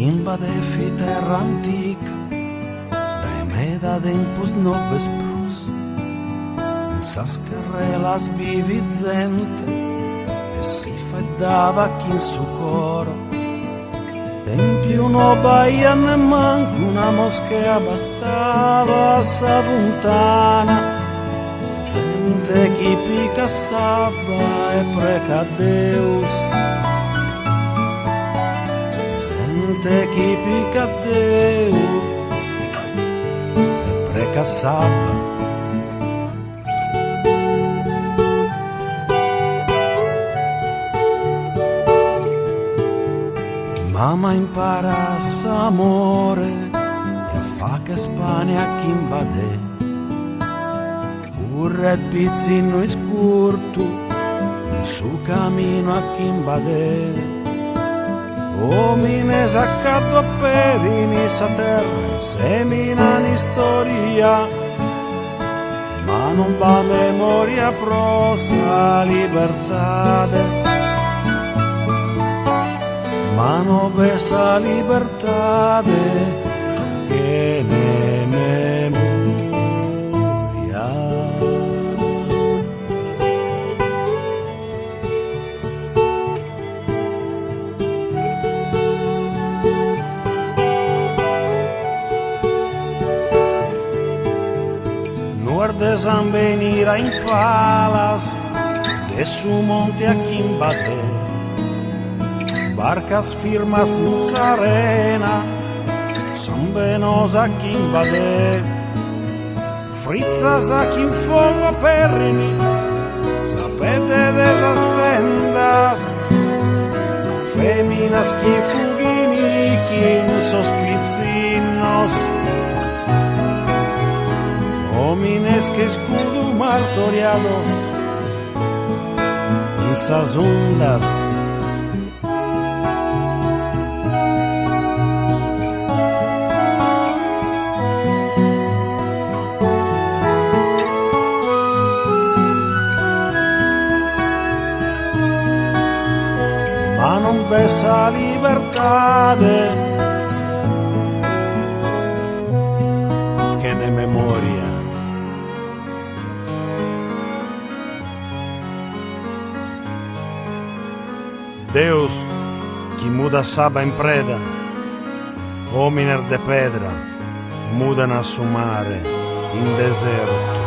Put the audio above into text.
Quimba de terra antica, da meda tempus nobis prus, in sascarrelas vivizente, e si feddava chi in su coro. Tempi uno baia ne manco, una moschea bastava sa puntana, gente chi picassava e preca a Deus. Gente chi pica a Deus e preca sabba. Mamma impara s'amore e fa che Spagna chi invade. Urre pizzino e scurto in su cammino a chi invade. Omines accaddo a perini sa terra, semina in storia, ma non va memoria prosa libertade. Ma non besa libertade che ne memoria. Nuordesan venira in palas de su monte a Quimbate. Barcas firmas in sarena, son venosa a chi invade, frizzas a chi in fogo a perrini, sapete desastendas, feminas chi fughini, chi in sospizzinos, homines que escudo martoriados, in sas ondas. Ma non besa libertade che ne memoria. Deus chi muda saba in preda, hominer de pedra mudan a su mare in deserto.